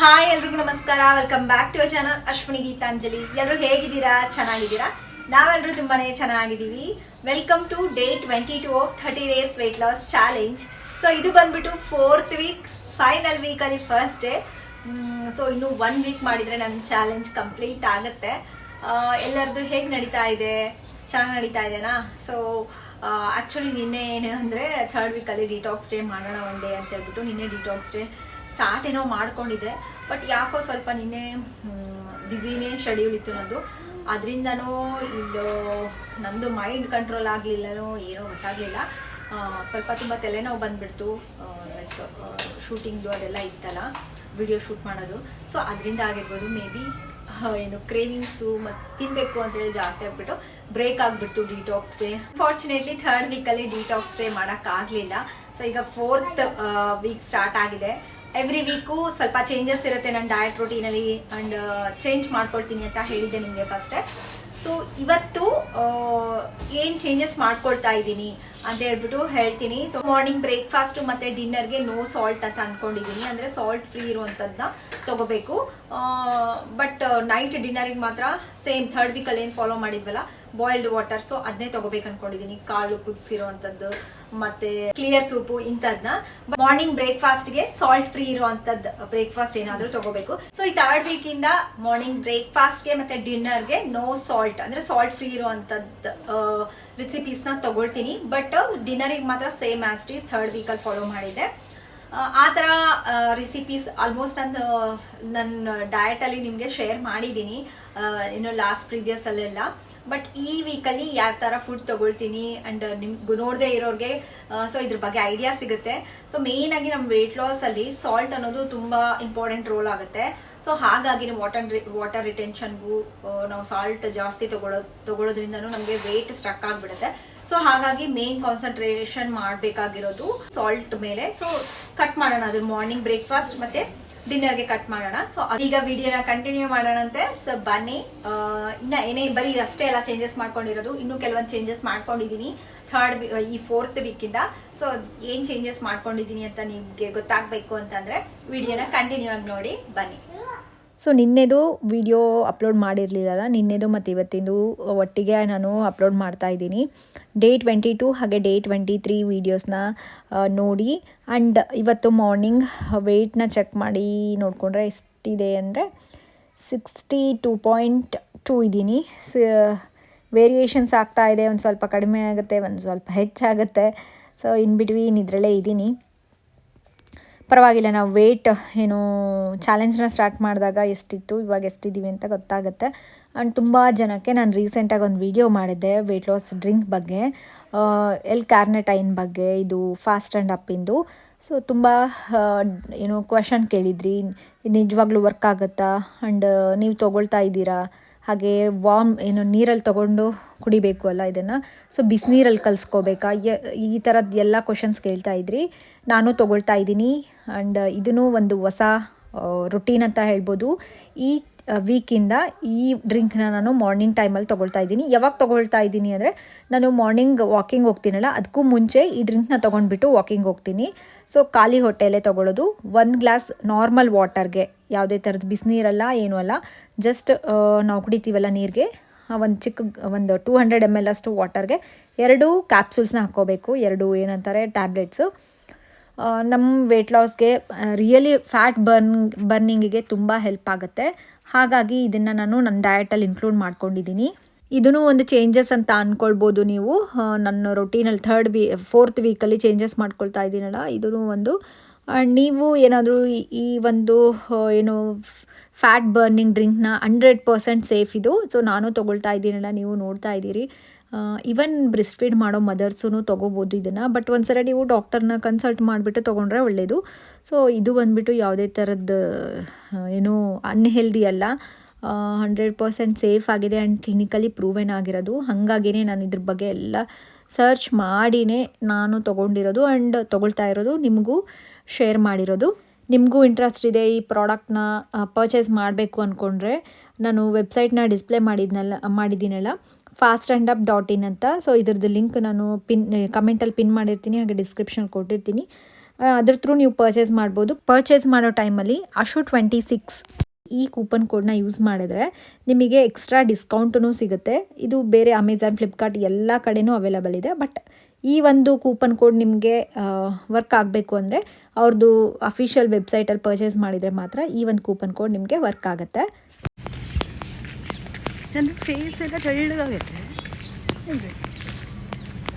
Hi ಎಲ್ರಿಗೂ ನಮಸ್ಕಾರ. Welcome back to channel Ashwini Geetanjali. ಎಲ್ಲರೂ ಹೇಗಿದ್ದೀರಾ? ಚೆನ್ನಾಗಿದ್ದೀರಾ? ನಾವೆಲ್ಲರೂ ತುಂಬಾನೇ ಚೆನ್ನಾಗಿದ್ದೀವಿ. Welcome to day 22 of 30 days weight loss challenge. So ಇದು ಬಂದ್ಬಿಟ್ಟು 4th ವೀಕ್, ಫೈನಲ್ ವೀಕಲ್ಲಿ ಫಸ್ಟ್ ಡೇ. ಸೊ ಇನ್ನು 1 ವೀಕ್ ಮಾಡಿದರೆ ನನ್ನ ಚಾಲೆಂಜ್ ಕಂಪ್ಲೀಟ್ ಆಗುತ್ತೆ. ಎಲ್ಲರದು ಹೇಗೆ ನಡೀತಾ ಇದೆ? ಚೆನ್ನಾಗಿ ನಡೀತಾ ಇದೆನಾ? ಸೊ ಆ್ಯಕ್ಚುಲಿ ನಿನ್ನೆ ಏನು ಅಂದರೆ 3rd ವೀಕಲ್ಲಿ ಡಿಟಾಕ್ಸ್ ಡೇ ಮಾಡೋಣ ಒನ್ ಡೇ ಅಂತ ಹೇಳ್ಬಿಟ್ಟು ನಿನ್ನೆ ಡಿಟಾಕ್ಸ್ ಡೇ ಸ್ಟಾರ್ಟ್ ಏನೋ ಮಾಡ್ಕೊಂಡಿದ್ದೆ. ಬಟ್ ಯಾಕೋ ಸ್ವಲ್ಪ ನಿನ್ನೆ ಬ್ಯುಸಿನೇ ಶೆಡ್ಯೂಲ್ ಇತ್ತು ನಂದು. ಅದರಿಂದನೂ ಇಲ್ಲೋ ನಂದು ಮೈಂಡ್ ಕಂಟ್ರೋಲ್ ಆಗಲಿಲ್ಲನೋ ಏನೋ ಗೊತ್ತಾಗಲಿಲ್ಲ. ಸ್ವಲ್ಪ ತುಂಬ ತಲೆನೋವು ಬಂದುಬಿಡ್ತು. ಲೈಕ್ ಶೂಟಿಂಗ್ದು ಅದೆಲ್ಲ ಇತ್ತಲ್ಲ, ವಿಡಿಯೋ ಶೂಟ್ ಮಾಡೋದು. ಸೊ ಅದರಿಂದ ಆಗಿರ್ಬೋದು. ಮೇ ಬಿ ಏನು ಕ್ರೇವಿಂಗ್ಸು ಮತ್ತು ತಿನ್ನಬೇಕು ಅಂತೇಳಿ ಜಾಸ್ತಿ ಆಗಿಬಿಟ್ಟು ಬ್ರೇಕ್ ಆಗಿಬಿಡ್ತು ಡಿಟಾಕ್ಸ್ ಡೇ. ಅನ್ಫಾರ್ಚುನೇಟ್ಲಿ 3rd ವೀಕಲ್ಲಿ ಡಿಟಾಕ್ಸ್ ಡೇ ಮಾಡೋಕ್ಕಾಗಲಿಲ್ಲ. ಸೊ ಈಗ 4th ವೀಕ್ ಸ್ಟಾರ್ಟ್ ಆಗಿದೆ. ಎವ್ರಿ ವೀಕು ಸ್ವಲ್ಪ ಚೇಂಜಸ್ ಇರುತ್ತೆ ನನ್ನ ಡಯಟ್ ರೊಟೀನಲ್ಲಿ. ಆ್ಯಂಡ್ ಚೇಂಜ್ ಮಾಡ್ಕೊಳ್ತೀನಿ ಅಂತ ಹೇಳಿದ್ದೆ ನಿಮಗೆ ಫಸ್ಟೇ. ಸೊ ಇವತ್ತು ಏನು ಚೇಂಜಸ್ ಮಾಡ್ಕೊಳ್ತಾ ಇದ್ದೀನಿ ಅಂತ ಹೇಳ್ಬಿಟ್ಟು ಹೇಳ್ತೀನಿ. ಸೊ ಮಾರ್ನಿಂಗ್ ಬ್ರೇಕ್ಫಾಸ್ಟು ಮತ್ತು ಡಿನ್ನರ್ಗೆ ನೋ ಸಾಲ್ಟ್ ಅಂತ ಅಂದ್ಕೊಂಡಿದ್ದೀನಿ. ಅಂದರೆ ಸಾಲ್ಟ್ ಫ್ರೀ ಇರುವಂಥದ್ದನ್ನ ತೊಗೋಬೇಕು. ಬಟ್ ನೈಟ್ ಡಿನ್ನರಿಗೆ ಮಾತ್ರ ಸೇಮ್ 3rd ವೀಕಲ್ಲಿ ಏನು ಫಾಲೋ ಮಾಡಿದ್ವಲ್ಲ, ಬಾಯ್ಲ್ಡ್ ವಾಟರ್, ಸೊ ಅದನ್ನೇ ತೊಗೋಬೇಕು ಅಂದ್ಕೊಂಡಿದ್ದೀನಿ. ಕಾಳು ಕುದಿಸಿರೋವಂಥದ್ದು ಮತ್ತು ಕ್ಲಿಯರ್ ಸೂಪು ಇಂಥದ್ದನ್ನ. ಮಾರ್ನಿಂಗ್ ಬ್ರೇಕ್ಫಾಸ್ಟ್ಗೆ ಸಾಲ್ಟ್ ಫ್ರೀ ಇರುವಂಥದ್ದು ಬ್ರೇಕ್ಫಾಸ್ಟ್ ಏನಾದರೂ ತೊಗೋಬೇಕು. ಸೊ ಈ 3rd ವೀಕಿಂದ ಮಾರ್ನಿಂಗ್ ಬ್ರೇಕ್ಫಾಸ್ಟ್ಗೆ ಮತ್ತು ಡಿನ್ನರ್ಗೆ ನೋ ಸಾಲ್ಟ್, ಅಂದರೆ ಸಾಲ್ಟ್ ಫ್ರೀ ಇರುವಂಥದ್ದು ರೆಸಿಪೀಸ್ನ ತೊಗೊಳ್ತೀನಿ. ಬಟ್ ಡಿನ್ನರಿಗೆ ಮಾತ್ರ ಸೇಮ್ ಆಸ್ಟೀಸ್ 3rd ವೀಕಲ್ಲಿ ಫಾಲೋ ಮಾಡಿದ್ದೆ. ಆ ಥರ ರೆಸಿಪೀಸ್ ಆಲ್ಮೋಸ್ಟ್ ನನ್ನ ಡಯಟಲ್ಲಿ ನಿಮಗೆ ಶೇರ್ ಮಾಡಿದ್ದೀನಿ ಇನ್ನು ಲಾಸ್ಟ್ ಪ್ರೀವಿಯಸ್ಸಲ್ಲೆಲ್ಲ. ಬಟ್ ಈ ವೀಕಲ್ಲಿ ಯಾವ ಥರ ಫುಡ್ ತೊಗೊಳ್ತೀನಿ ಆ್ಯಂಡ್ ನಿಮ್ಗೆ ನೋಡದೆ ಇರೋರಿಗೆ ಸೊ ಇದ್ರ ಬಗ್ಗೆ ಐಡಿಯಾ ಸಿಗುತ್ತೆ. ಸೊ ಮೇಯ್ನಾಗಿ ನಮ್ಮ ವೆಯ್ಟ್ ಲಾಸಲ್ಲಿ ಸಾಲ್ಟ್ ಅನ್ನೋದು ತುಂಬ ಇಂಪಾರ್ಟೆಂಟ್ ರೋಲ್ ಆಗುತ್ತೆ. ಸೊ ಹಾಗಾಗಿ ವಾಟರ್ ರಿಟೆನ್ಷನ್ಗೂ ನಾವು ಸಾಲ್ಟ್ ಜಾಸ್ತಿ ತಗೊಳ್ಳೋದ್ರಿಂದನೂ ನಮಗೆ ವೆಯ್ಟ್ ಸ್ಟ್ರಕ್ ಆಗಿಬಿಡುತ್ತೆ. ಸೊ ಹಾಗಾಗಿ ಮೇನ್ ಕಾನ್ಸಂಟ್ರೇಷನ್ ಮಾಡಬೇಕಾಗಿರೋದು ಸಾಲ್ಟ್ ಮೇಲೆ. ಸೊ ಕಟ್ ಮಾಡೋಣ, ಅದು ಮಾರ್ನಿಂಗ್ ಬ್ರೇಕ್ಫಾಸ್ಟ್ ಮತ್ತು ಡಿನ್ನರ್ಗೆ ಕಟ್ ಮಾಡೋಣ. ಸೊ ಈಗ ವಿಡಿಯೋನ ಕಂಟಿನ್ಯೂ ಮಾಡೋಣಂತೆ. ಸೊ ಬನ್ನಿ. ಇನ್ನು ಬರೀ ಅಷ್ಟೇ ಎಲ್ಲ ಚೇಂಜಸ್ ಮಾಡ್ಕೊಂಡಿರೋದು, ಇನ್ನೂ ಕೆಲವೊಂದು ಚೇಂಜಸ್ ಮಾಡ್ಕೊಂಡಿದ್ದೀನಿ ಈ 4th ವೀಕಿಂದ. ಸೊ ಏನು ಚೇಂಜಸ್ ಮಾಡ್ಕೊಂಡಿದ್ದೀನಿ ಅಂತ ನಿಮಗೆ ಗೊತ್ತಾಗಬೇಕು ಅಂತಂದರೆ ವಿಡಿಯೋನ ಕಂಟಿನ್ಯೂ ಆಗಿ ನೋಡಿ ಬನ್ನಿ. ಸೊ ನಿನ್ನೆದು ವಿಡಿಯೋ ಅಪ್ಲೋಡ್ ಮಾಡಿರಲಿಲ್ಲ, ನಿನ್ನೆದು ಮತ್ತು ಇವತ್ತಿಂದು ಒಟ್ಟಿಗೆ ನಾನು ಅಪ್ಲೋಡ್ ಮಾಡ್ತಾಯಿದ್ದೀನಿ. ಡೇ 22 ಹಾಗೆ ಡೇ 23 ವೀಡಿಯೋಸ್ನ ನೋಡಿ. ಆ್ಯಂಡ್ ಇವತ್ತು ಮಾರ್ನಿಂಗ್ ವೆಯ್ಟ್ನ ಚೆಕ್ ಮಾಡಿ ನೋಡಿಕೊಂಡ್ರೆ ಎಷ್ಟಿದೆ ಅಂದರೆ 62.2 ಇದ್ದೀನಿ. ವೇರಿಯೇಷನ್ಸ್ ಆಗ್ತಾಯಿದೆ, ಒಂದು ಸ್ವಲ್ಪ ಕಡಿಮೆ ಆಗುತ್ತೆ, ಒಂದು ಸ್ವಲ್ಪ ಹೆಚ್ಚಾಗುತ್ತೆ. ಸೊ ಇನ್ ಬಿಟ್ವೀನ್ ಇದರಲ್ಲೇ ಇದ್ದೀನಿ. ಪರವಾಗಿಲ್ಲ, ನಾವು ವೆಯ್ಟ್ ಏನು ಚಾಲೆಂಜ್ನ ಸ್ಟಾರ್ಟ್ ಮಾಡಿದಾಗ ಎಷ್ಟಿತ್ತು, ಇವಾಗ ಎಷ್ಟಿದ್ದೀವಿ ಅಂತ ಗೊತ್ತಾಗುತ್ತೆ. ಆ್ಯಂಡ್ ತುಂಬ ಜನಕ್ಕೆ ನಾನು ರೀಸೆಂಟಾಗಿ ಒಂದು ವಿಡಿಯೋ ಮಾಡಿದ್ದೆ ವೆಯ್ಟ್ ಲಾಸ್ ಡ್ರಿಂಕ್ ಬಗ್ಗೆ, L-ಕಾರ್ನಿಟೈನ್ ಬಗ್ಗೆ, ಇದು ಫಾಸ್ಟ್ ಆ್ಯಂಡ್ ಅಪ್ಪಿಂದು. ಸೊ ತುಂಬ ಏನು ಕ್ವೆಶನ್ ಕೇಳಿದ್ರಿ, ಇದು ನಿಜವಾಗ್ಲೂ ವರ್ಕ್ ಆಗುತ್ತಾ, ಆ್ಯಂಡ್ ನೀವು ತೊಗೊಳ್ತಾ ಇದ್ದೀರಾ, ಹಾಗೆ ವಾರ್ಮ್ ಏನು ನೀರಲ್ಲಿ ತೊಗೊಂಡು ಕುಡಿಬೇಕು ಅಲ್ಲ ಇದನ್ನು, ಸೊ ಬಿಸಿನೀರಲ್ಲಿ ಕಲಿಸ್ಕೋಬೇಕಾ, ಈ ಥರದ್ದು ಎಲ್ಲ ಕ್ವಶನ್ಸ್ ಕೇಳ್ತಾ ಇದ್ರಿ. ನಾನು ತೊಗೊಳ್ತಾ ಇದ್ದೀನಿ. ಆ್ಯಂಡ್ ಇದೂ ಒಂದು ಹೊಸ ರುಟೀನ್ ಅಂತ ಹೇಳ್ಬೋದು. ಈ ವೀಕಿಂದ ಈ ಡ್ರಿಂಕ್ನ ನಾನು ಮಾರ್ನಿಂಗ್ ಟೈಮಲ್ಲಿ ತೊಗೊಳ್ತಾ ಇದ್ದೀನಿ. ಯಾವಾಗ ತೊಗೊಳ್ತಾ ಇದ್ದೀನಿ ಅಂದರೆ, ನಾನು ಮಾರ್ನಿಂಗ್ ವಾಕಿಂಗ್ ಹೋಗ್ತೀನಲ್ಲ, ಅದಕ್ಕೂ ಮುಂಚೆ ಈ ಡ್ರಿಂಕ್ನ ತೊಗೊಂಡ್ಬಿಟ್ಟು ವಾಕಿಂಗ್ ಹೋಗ್ತೀನಿ. ಸೊ ಖಾಲಿ ಹೊಟ್ಟೆಯಲ್ಲೇ ತೊಗೊಳ್ಳೋದು. 1 ಗ್ಲಾಸ್ ನಾರ್ಮಲ್ ವಾಟರ್ಗೆ, ಯಾವುದೇ ಥರದ್ದು ಬಿಸಿನೀರಲ್ಲ, ಏನೂ ಅಲ್ಲ, ಜಸ್ಟ್ ನಾವು ಕುಡಿತೀವಲ್ಲ ನೀರಿಗೆ, ಒಂದು 200 ml ಅಷ್ಟು ವಾಟರ್ಗೆ 2 ಕ್ಯಾಪ್ಸೂಲ್ಸ್ನ ಹಾಕ್ಕೋಬೇಕು. 2 ಏನಂತಾರೆ ಟ್ಯಾಬ್ಲೆಟ್ಸು. ನಮ್ಮ ವೆಯ್ಟ್ ಲಾಸ್ಗೆ ರಿಯಲಿ ಫ್ಯಾಟ್ ಬರ್ನಿಂಗಿಗೆ ತುಂಬ ಹೆಲ್ಪ್ ಆಗುತ್ತೆ. ಹಾಗಾಗಿ ಇದನ್ನು ನಾನು ನನ್ನ ಡಯಟಲ್ಲಿ ಇನ್ಕ್ಲೂಡ್ ಮಾಡ್ಕೊಂಡಿದ್ದೀನಿ. ಇದೂ ಒಂದು ಚೇಂಜಸ್ ಅಂತ ಅಂದ್ಕೊಳ್ಬೋದು ನೀವು. ನನ್ನ ರೊಟೀನಲ್ಲಿ 4th ವೀಕಲ್ಲಿ ಚೇಂಜಸ್ ಮಾಡ್ಕೊಳ್ತಾ ಇದ್ದೀನಲ್ಲ, ಇದೂ ಒಂದು. ನೀವು ಏನಾದರೂ ಈ ಒಂದು ಏನು ಫ್ಯಾಟ್ ಬರ್ನಿಂಗ್ ಡ್ರಿಂಕ್ನ 100% ಸೇಫ್ ಇದು. ಸೊ ನಾನು ತೊಗೊಳ್ತಾ ಇದ್ದೀನಲ್ಲ, ನೀವು ನೋಡ್ತಾ ಇದ್ದೀರಿ. ಈವನ್ ಬ್ರೆಸ್ಟ್ ಫೀಡ್ ಮಾಡೋ ಮದರ್ಸೂ ತೊಗೋಬೋದು ಇದನ್ನು. ಬಟ್ ಒಂದ್ಸಲ ನೀವು ಡಾಕ್ಟರ್ನ ಕನ್ಸಲ್ಟ್ ಮಾಡಿಬಿಟ್ಟು ತೊಗೊಂಡ್ರೆ ಒಳ್ಳೆಯದು. ಸೊ ಇದು ಬಂದುಬಿಟ್ಟು ಯಾವುದೇ ಥರದ್ದು ಏನು ಅನ್ಹೆಲ್ದಿ ಅಲ್ಲ, 100% ಸೇಫ್ ಆಗಿದೆ ಆ್ಯಂಡ್ ಕ್ಲಿನಿಕಲಿ ಪ್ರೂವೆನ್ ಆಗಿರೋದು. ಹಾಗಾಗಿಯೇ ನಾನು ಇದ್ರ ಬಗ್ಗೆ ಎಲ್ಲ ಸರ್ಚ್ ಮಾಡಿಯೇ ನಾನು ತೊಗೊಂಡಿರೋದು ಆ್ಯಂಡ್ ತೊಗೊಳ್ತಾ ಇರೋದು, ನಿಮಗೂ ಶೇರ್ ಮಾಡಿರೋದು. ನಿಮಗೂ ಇಂಟ್ರೆಸ್ಟ್ ಇದೆ ಈ ಪ್ರಾಡಕ್ಟ್ನ ಪರ್ಚೇಸ್ ಮಾಡಬೇಕು ಅಂದ್ಕೊಂಡ್ರೆ, ನಾನು ವೆಬ್ಸೈಟ್ನ ಡಿಸ್ಪ್ಲೇ ಮಾಡಿದ್ದೀನಲ್ಲ, fastandup.in ಅಂತ. ಸೊ ಇದ್ರದ್ದು ಲಿಂಕ್ ನಾನು ಕಮೆಂಟಲ್ಲಿ ಪಿನ್ ಮಾಡಿರ್ತೀನಿ, ಹಾಗೆ ಡಿಸ್ಕ್ರಿಪ್ಷನ್ ಕೊಟ್ಟಿರ್ತೀನಿ. ಅದ್ರ ಥ್ರೂ ನೀವು ಪರ್ಚೇಸ್ ಮಾಡ್ಬೋದು. ಪರ್ಚೇಸ್ ಮಾಡೋ ಟೈಮಲ್ಲಿ ASHU26 ಈ ಕೂಪನ್ ಕೋಡ್ನ ಯೂಸ್ ಮಾಡಿದ್ರೆ ನಿಮಗೆ ಎಕ್ಸ್ಟ್ರಾ ಡಿಸ್ಕೌಂಟೂ ಸಿಗುತ್ತೆ. ಇದು ಬೇರೆ ಅಮೆಝಾನ್, ಫ್ಲಿಪ್ಕಾರ್ಟ್ ಎಲ್ಲ ಕಡೆನೂ ಅವೈಲಬಲ್ ಇದೆ. ಬಟ್ ಈ ಒಂದು ಕೂಪನ್ ಕೋಡ್ ನಿಮಗೆ ವರ್ಕ್ ಆಗಬೇಕು ಅಂದರೆ ಅವ್ರದ್ದು ಅಫಿಷಿಯಲ್ ವೆಬ್ಸೈಟಲ್ಲಿ ಪರ್ಚೇಸ್ ಮಾಡಿದರೆ ಮಾತ್ರ ಈ ಒಂದು ಕೂಪನ್ ಕೋಡ್ ನಿಮಗೆ ವರ್ಕ್ ಆಗುತ್ತೆ. ನನ್ನ ಫೇಸ್ ಎಲ್ಲ ತೆಳ್ಳಗಾಗೈತೆ.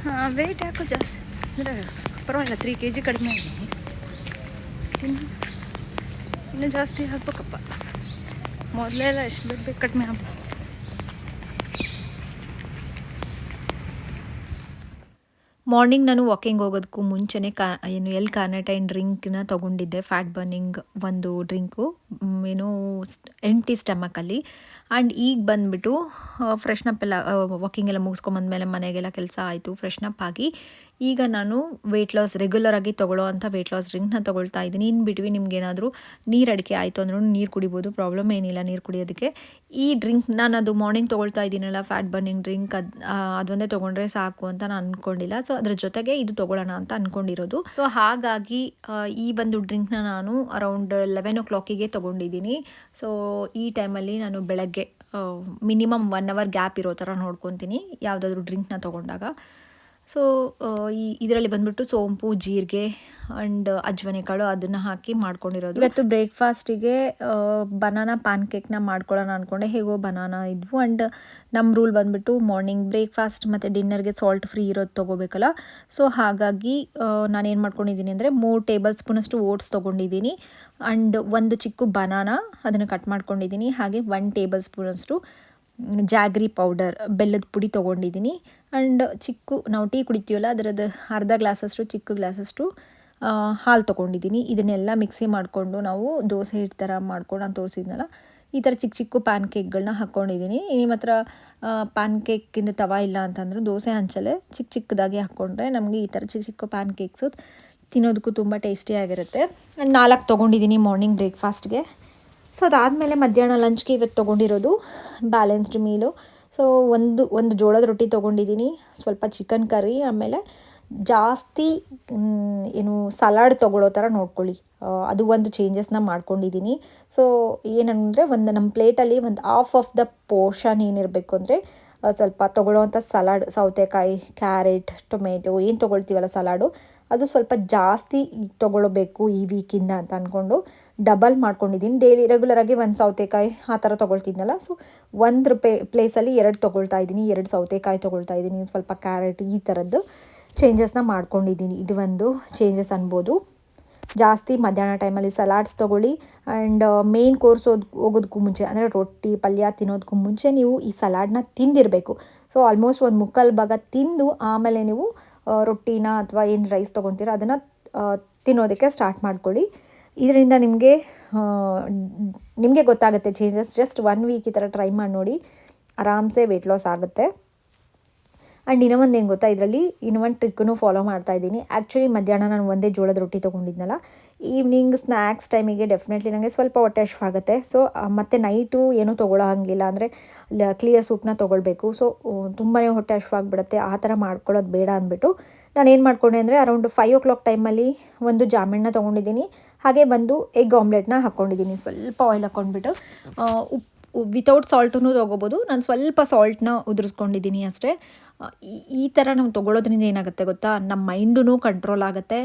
ಹಾಂ, ವೆಯ್ಟ್ ಯಾಕೋ ಜಾಸ್ತಿ ಅಂದರೆ ಪರವಾಗಿಲ್ಲ, 3 kg ಕಡಿಮೆ ಆಗಿದೆ. ಇನ್ನೂ ಜಾಸ್ತಿ ಹಾಕ್ಬೇಕಪ್ಪ. ಮೊದಲೆಲ್ಲ ಎಷ್ಟು ಬೇಕು ಕಡಿಮೆ ಆಗ್ಬೇಕು. ಮಾರ್ನಿಂಗ್ ನಾನು ವಾಕಿಂಗ್ ಹೋಗೋದಕ್ಕೂ ಮುಂಚೆನೇ L-ಕಾರ್ನಿಟೈನ್ ಡ್ರಿಂಕ್ನ ತೊಗೊಂಡಿದ್ದೆ. ಫ್ಯಾಟ್ ಬರ್ನಿಂಗ್ ಒಂದು ಡ್ರಿಂಕು, ಎಂಟಿ ಸ್ಟಮಕಲ್ಲಿ. ಆ್ಯಂಡ್ ಈಗ ಬಂದುಬಿಟ್ಟು ಫ್ರೆಶ್ನಪ್ ಎಲ್ಲ ವಾಕಿಂಗ್ ಎಲ್ಲ ಮುಗಿಸ್ಕೊಂಬಂದ್ಮೇಲೆ ಮನೆಗೆಲ್ಲ ಕೆಲಸ ಆಯಿತು. ಫ್ರೆಶ್ನಪ್ ಆಗಿ ಈಗ ನಾನು ರೆಗ್ಯುಲರಾಗಿ ತೊಗೊಳ್ಳೋ ಅಂಥ ವೆಯ್ಟ್ ಲಾಸ್ ಡ್ರಿಂಕ್ನ ತೊಗೊಳ್ತಾ ಇದ್ದೀನಿ. ಇನ್ ಬಿಟ್ವೀನ್ ನಿಮ್ಗೇನಾದರೂ ನೀರು ಅಡಿಕೆ ಆಯಿತು ಅಂದ್ರೂ ನೀರು ಕುಡಿಬೋದು, ಪ್ರಾಬ್ಲಮ್ ಏನಿಲ್ಲ ನೀರು ಕುಡಿಯೋದಕ್ಕೆ. ಈ ಡ್ರಿಂಕ್ ನಾನು ಅದು ಮಾರ್ನಿಂಗ್ ತೊಗೊಳ್ತಾ ಇದ್ದೀನಲ್ಲ, ಫ್ಯಾಟ್ ಬರ್ನಿಂಗ್ ಡ್ರಿಂಕ್, ಅದೊಂದೇ ತೊಗೊಂಡ್ರೆ ಸಾಕು ಅಂತ ನಾನು ಅಂದ್ಕೊಂಡಿಲ್ಲ. ಸೊ ಅದ್ರ ಜೊತೆಗೆ ಇದು ತೊಗೊಳ್ಳೋಣ ಅಂತ ಅಂದ್ಕೊಂಡಿರೋದು. ಸೊ ಹಾಗಾಗಿ ಈ ಒಂದು ಡ್ರಿಂಕ್ನ ನಾನು ಅರೌಂಡ್ 11 o'clock ತೊಗೊಂಡಿದ್ದೀನಿ. ಸೊ ಈ ಟೈಮಲ್ಲಿ ನಾನು ಬೆಳಗ್ಗೆ ಮಿನಿಮಮ್ 1 hour ಗ್ಯಾಪ್ ಇರೋ ಥರ ನೋಡ್ಕೊತೀನಿ ಯಾವುದಾದ್ರೂ ಡ್ರಿಂಕ್ನ ತೊಗೊಂಡಾಗ. ಸೊ ಇದರಲ್ಲಿ ಬಂದುಬಿಟ್ಟು ಸೋಂಪು, ಜೀರಿಗೆ ಆ್ಯಂಡ್ ಅಜ್ವಾನೆ ಕಾಳು ಅದನ್ನು ಹಾಕಿ ಮಾಡ್ಕೊಂಡಿರೋದು. ಇವತ್ತು ಬ್ರೇಕ್ಫಾಸ್ಟಿಗೆ ಬನಾನಾ ಪ್ಯಾನ್ ಕೇಕ್ನ ಮಾಡ್ಕೊಳ್ಳೋಣ ಅಂದ್ಕೊಂಡೆ. ಹೇಗೋ ಬನಾನಾ ಇದ್ವು. ಆ್ಯಂಡ್ ನಮ್ಮ ರೂಲ್ ಬಂದುಬಿಟ್ಟು ಮಾರ್ನಿಂಗ್ ಬ್ರೇಕ್ಫಾಸ್ಟ್ ಮತ್ತು ಡಿನ್ನರ್ಗೆ ಸಾಲ್ಟ್ ಫ್ರೀ ಇರೋದು ತೊಗೋಬೇಕಲ್ಲ. ಸೊ ಹಾಗಾಗಿ ನಾನೇನು ಮಾಡ್ಕೊಂಡಿದ್ದೀನಿ ಅಂದರೆ 3 ಟೇಬಲ್ ಸ್ಪೂನಷ್ಟು ಓಟ್ಸ್ ತೊಗೊಂಡಿದ್ದೀನಿ. ಆ್ಯಂಡ್ ಒಂದು ಚಿಕ್ಕ ಬನಾನಾ ಅದನ್ನು ಕಟ್ ಮಾಡ್ಕೊಂಡಿದ್ದೀನಿ. ಹಾಗೆ 1 ಟೇಬಲ್ ಸ್ಪೂನಷ್ಟು ಜಾಗ್ರಿ ಪೌಡರ್, ಬೆಲ್ಲದ ಪುಡಿ ತೊಗೊಂಡಿದ್ದೀನಿ. ಆ್ಯಂಡ್ ನಾವು ಟೀ ಕುಡಿತೀವಲ್ಲ ಅದರದ್ದು ಅರ್ಧ ಗ್ಲಾಸಷ್ಟು, ಚಿಕ್ಕ ಗ್ಲಾಸಷ್ಟು ಹಾಲು ತೊಗೊಂಡಿದ್ದೀನಿ. ಇದನ್ನೆಲ್ಲ ಮಿಕ್ಸಿ ಮಾಡಿಕೊಂಡು ನಾವು ದೋಸೆ ಹಿಟ್ಟು ಥರ ಮಾಡ್ಕೊಂಡು ನಾನು ತೋರಿಸಿದ್ನಲ್ಲ, ಈ ಥರ ಚಿಕ್ಕ ಚಿಕ್ಕ ಪ್ಯಾನ್ ಕೇಕ್ಗಳನ್ನ ಹಾಕ್ಕೊಂಡಿದ್ದೀನಿ. ನಿಮ್ಮ ಹತ್ರ ಪ್ಯಾನ್ ಕೇಕಿಂದ ತವಾ ಇಲ್ಲ ಅಂತಂದರೆ ದೋಸೆ ಹಂಚಲ್ಲೇ ಚಿಕ್ಕ ಚಿಕ್ಕದಾಗಿ ಹಾಕ್ಕೊಂಡ್ರೆ ನಮಗೆ ಈ ಥರ ಚಿಕ್ಕ ಚಿಕ್ಕ ಪ್ಯಾನ್ ಕೇಕ್ಸು ತಿನ್ನೋದಕ್ಕೂ ತುಂಬ ಟೇಸ್ಟಿಯಾಗಿರುತ್ತೆ. ಆ್ಯಂಡ್ 4 ತೊಗೊಂಡಿದ್ದೀನಿ ಮಾರ್ನಿಂಗ್ ಬ್ರೇಕ್ಫಾಸ್ಟ್ಗೆ. ಸೊ ಅದಾದಮೇಲೆ ಮಧ್ಯಾಹ್ನ ಲಂಚ್ಗೆ ಇವತ್ತು ತೊಗೊಂಡಿರೋದು ಬ್ಯಾಲೆನ್ಸ್ಡ್ ಮೀಲು. ಸೊ ಒಂದು ಜೋಳದ ರೊಟ್ಟಿ ತೊಗೊಂಡಿದ್ದೀನಿ, ಸ್ವಲ್ಪ ಚಿಕನ್ ಕರಿ, ಆಮೇಲೆ ಜಾಸ್ತಿ ಸಲಾಡ್ ತೊಗೊಳ್ಳೋ ಥರ ನೋಡ್ಕೊಳ್ಳಿ. ಅದು ಒಂದು ಚೇಂಜಸ್ನ ಮಾಡ್ಕೊಂಡಿದ್ದೀನಿ. ಸೊ ಏನಂದರೆ ನಮ್ಮ ಪ್ಲೇಟಲ್ಲಿ ಒಂದು ಹಾಫ್ ಆಫ್ ದ ಪೋರ್ಷನ್ ಏನಿರಬೇಕು ಅಂದರೆ ಸ್ವಲ್ಪ ತೊಗೊಳ್ಳೋವಂಥ ಸಲಾಡ್, ಸೌತೆಕಾಯಿ, ಕ್ಯಾರೆಟ್, ಟೊಮೆಟೊ ಏನು ತೊಗೊಳ್ತೀವಲ್ಲ ಸಲಾಡು, ಅದು ಸ್ವಲ್ಪ ಜಾಸ್ತಿ ತೊಗೊಳ್ಬೇಕು ಈ ವೀಕಿಂದ ಅಂತ ಅಂದ್ಕೊಂಡು ಡಬಲ್ ಮಾಡ್ಕೊಂಡಿದ್ದೀನಿ. ಡೈಲಿ ರೆಗ್ಯುಲರಾಗಿ 1 ಸೌತೆಕಾಯಿ ಆ ಥರ ತೊಗೊಳ್ತಿದ್ನಲ್ಲ, ಸೊ 1 ಪ್ಲೇಸಲ್ಲಿ 2 ತೊಗೊಳ್ತಾ ಇದ್ದೀನಿ. 2 ಸೌತೆಕಾಯಿ ತೊಗೊಳ್ತಾ ಇದ್ದೀನಿ, ಸ್ವಲ್ಪ ಕ್ಯಾರೆಟ್, ಈ ಥರದ್ದು ಚೇಂಜಸ್ನ ಮಾಡ್ಕೊಂಡಿದ್ದೀನಿ. ಇದು ಒಂದು ಚೇಂಜಸ್ ಅನ್ಬೋದು. ಜಾಸ್ತಿ ಮಧ್ಯಾಹ್ನ ಟೈಮಲ್ಲಿ ಸಲಾಡ್ಸ್ ತೊಗೊಳ್ಳಿ. ಆ್ಯಂಡ್ ಮೇನ್ ಕೋರ್ಸ್ ಹೋಗೋದಕ್ಕೂ ಮುಂಚೆ ಅಂದರೆ ರೊಟ್ಟಿ ಪಲ್ಯ ತಿನ್ನೋದಕ್ಕೂ ಮುಂಚೆ ನೀವು ಈ ಸಲಾಡ್ನ ತಿಂದಿರಬೇಕು. ಸೊ ಆಲ್ಮೋಸ್ಟ್ 1/4 ಭಾಗ ತಿಂದು ಆಮೇಲೆ ನೀವು ರೊಟ್ಟಿನ ಅಥವಾ ಏನು ರೈಸ್ ತೊಗೊತೀರೋ ಅದನ್ನು ತಿನ್ನೋದಕ್ಕೆ ಸ್ಟಾರ್ಟ್ ಮಾಡ್ಕೊಳ್ಳಿ. ಇದರಿಂದ ನಿಮಗೆ ಗೊತ್ತಾಗುತ್ತೆ ಚೇಂಜಸ್. ಜಸ್ಟ್ 1 ವೀಕ್ ಈ ಥರ ಟ್ರೈ ಮಾಡಿ ನೋಡಿ, ಆರಾಮ್ಸೆ ವೆಯ್ಟ್ ಲಾಸ್ ಆಗುತ್ತೆ. ಆ್ಯಂಡ್ ಇನ್ನೊಂದು ಏನು ಗೊತ್ತಾ, ಇದರಲ್ಲಿ ಇನ್ನೊಂದು ಟ್ರಿಕ್ಕನ್ನು ಫಾಲೋ ಮಾಡ್ತಾ ಇದ್ದೀನಿ. ಆ್ಯಕ್ಚುಲಿ ಮಧ್ಯಾಹ್ನ ನಾನು ಒಂದೇ ಜೋಳದ ರೊಟ್ಟಿ ತೊಗೊಂಡಿದ್ನಲ್ಲ, ಈವ್ನಿಂಗ್ ಸ್ನ್ಯಾಕ್ಸ್ ಟೈಮಿಗೆ ಡೆಫಿನೆಟ್ಲಿ ನನಗೆ ಸ್ವಲ್ಪ ಹೊಟ್ಟೆ ಹಶ್ವಾಗುತ್ತೆ. ಸೊ ಮತ್ತು ನೈಟು ಏನೂ ತೊಗೊಳ್ಳೋ ಹಾಗಿಲ್ಲ, ಅಂದರೆ ಕ್ಲಿಯರ್ ಸೂಪ್ನ ತೊಗೊಳ್ಬೇಕು. ಸೊ ತುಂಬಾ ಹೊಟ್ಟೆ ಹಶ್ವಾಗ್ಬಿಡುತ್ತೆ, ಆ ಥರ ಮಾಡ್ಕೊಳ್ಳೋದು ಬೇಡ ಅಂದ್ಬಿಟ್ಟು ನಾನು ಏನು ಮಾಡ್ಕೊಂಡೆ ಅಂದರೆ ಅರೌಂಡ್ 5 o'clock ಟೈಮಲ್ಲಿ ಒಂದು ಜಾಮೂನ್ನ ತೊಗೊಂಡಿದ್ದೀನಿ. ಹಾಗೆ ಒಂದು ಎಗ್ ಆಮ್ಲೆಟ್ನ ಹಾಕ್ಕೊಂಡಿದ್ದೀನಿ. ಸ್ವಲ್ಪ ಆಯಿಲ್ ಹಾಕ್ಕೊಂಡ್ಬಿಟ್ಟು ವಿತೌಟ್ ಸಾಲ್ಟೂ ತೊಗೋಬೋದು. ನಾನು ಸ್ವಲ್ಪ ಸಾಲ್ಟ್ನ ಉದುರಿಸ್ಕೊಂಡಿದ್ದೀನಿ ಅಷ್ಟೇ. ಈ ಥರ ನಾವು ತೊಗೊಳೋದ್ರಿಂದ ಏನಾಗುತ್ತೆ ಗೊತ್ತಾ, ನಮ್ಮ ಮೈಂಡೂ ಕಂಟ್ರೋಲ್ ಆಗುತ್ತೆ.